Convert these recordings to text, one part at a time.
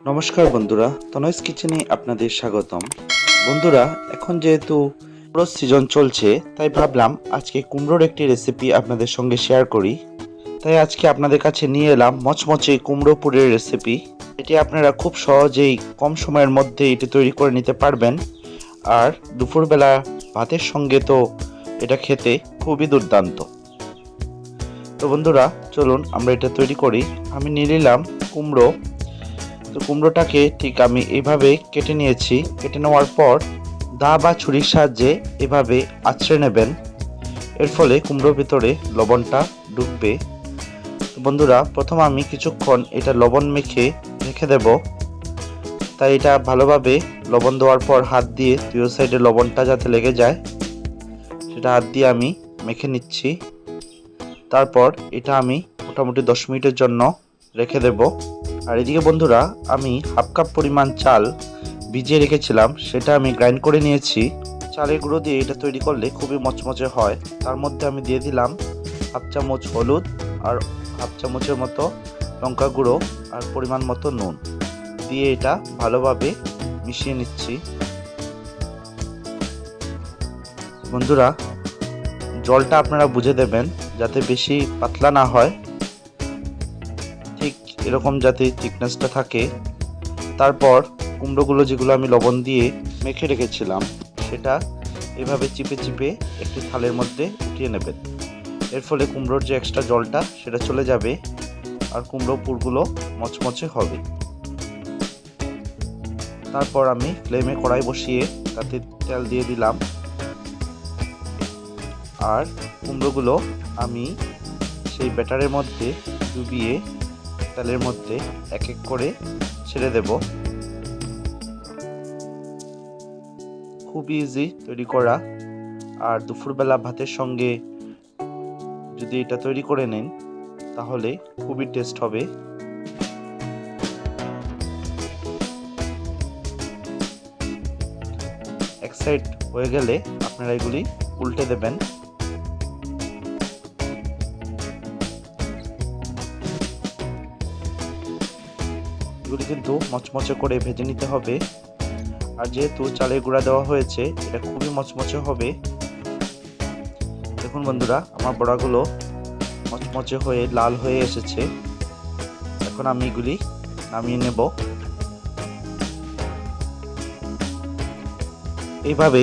নমস্কার বন্ধুরা, তনয়স কিচেনে আপনাদের স্বাগতম। বন্ধুরা, এখন যেহেতু কুমড়োর সিজন চলছে, তাই ভাবলাম আজকে কুমড়োর একটি রেসিপি আপনাদের সঙ্গে শেয়ার করি। তাই আজকে আপনাদের কাছে নিয়ে এলাম মচমচে কুমড়ো পুরের রেসিপি। এটি আপনারা খুব সহজেই কম সময়ের মধ্যে এটি তৈরি করে নিতে পারবেন। আর দুপুরবেলা ভাতের সঙ্গে তো এটা খেতে খুবই দুর্দান্ত। তো বন্ধুরা, চলুন আমরা এটা তৈরি করি। আমি নিয়ে নিলাম কুমড়ো। তো কুমড়োটাকে ঠিক আমি এইভাবে কেটে নিয়েছি। কেটে নেওয়ার পর দা বা ছুরির সাহায্যে এভাবে আঁচড়ে নেবেন। এর ফলে কুমড়োর ভিতরে লবণটা ঢুকবে। তো বন্ধুরা, প্রথম আমি কিছুক্ষণ এটা লবণ মেখে রেখে দেব। তাই এটা ভালোভাবে লবণ দেওয়ার পর হাত দিয়ে দুই সাইডে লবণটা যাতে লেগে যায় সেটা হাত দিয়ে আমি মেখে নিচ্ছি। তারপর এটা আমি মোটামুটি 10 মিনিটের জন্য রেখে দেব। আর এদিকে বন্ধুরা, আমি হাফ কাপ পরিমাণ চাল ভিজিয়ে রেখেছিলাম, সেটা আমি গ্রাইন্ড করে নিয়েছি। চালের গুঁড়ো দিয়ে এটা তৈরি করলে খুবই মচমচে হয়। তার মধ্যে আমি দিয়ে দিলাম হাফ চামচ হলুদ আর হাফ চামচের মতো লঙ্কা গুঁড়ো আর পরিমাণ মতো নুন দিয়ে এটা ভালোভাবে মিশিয়ে নিচ্ছি। বন্ধুরা, জলটা আপনারা বুঝে দেবেন যাতে বেশি পাতলা না হয়, ঠিক এরকম যাতে থিকনেসটা থাকে। তারপর কুমড়োগুলো যেগুলো আমি লবণ দিয়ে মেখে রেখেছিলাম সেটা এভাবে চিপে চিপে একটি থালের মধ্যে উঠিয়ে নেবেন। এর ফলে কুমড়োর যে এক্সট্রা জলটা সেটা চলে যাবে আর কুমড়ো পুরগুলো মচমচে হবে। তারপর আমি ফ্লেমে কড়াই বসিয়ে তাতে তেল দিয়ে দিলাম আর কুমড়োগুলো আমি সেই ব্যাটারের মধ্যে ডুবিয়ে তেলের মধ্যে এক এক করে ছেড়ে দেব। খুব ইজি তৈরি করা। আর দুপুরবেলা ভাতের সঙ্গে যদি এটা তৈরি করে নেন তাহলে খুবই টেস্ট হবে। এক সাইড হয়ে গেলে আপনারা এগুলি উল্টে দেবেন। এগুলি কিন্তু মচমচে করে ভেজে নিতে হবে। আর যেহেতু চালের গুঁড়া দেওয়া হয়েছে, এটা খুবই মচমচে হবে। দেখুন বন্ধুরা, আমার বড়াগুলো মচমচে হয়ে লাল হয়ে এসেছে। এখন আমি এগুলি নামিয়ে নেব। এইভাবে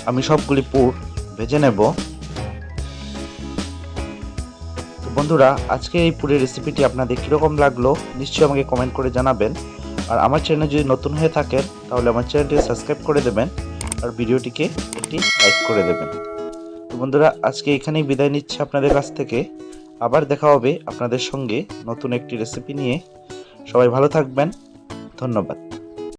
আমি সবগুলি পুর ভেজে নেব। তো বন্ধুরা, আজকে এই পুরের রেসিপিটি আপনাদের কীরকম লাগলো নিশ্চয়ই আমাকে কমেন্ট করে জানাবেন। আর আমার চ্যানেলে যদি নতুন হয়ে থাকেন তাহলে আমার চ্যানেলটিকে সাবস্ক্রাইব করে দেবেন আর ভিডিওটিকে একটি লাইক করে দেবেন। তো বন্ধুরা, আজকে এখানেই বিদায় নিচ্ছি আপনাদের কাছ থেকে। আবার দেখা হবে আপনাদের সঙ্গে নতুন একটি রেসিপি নিয়ে। সবাই ভালো থাকবেন। ধন্যবাদ।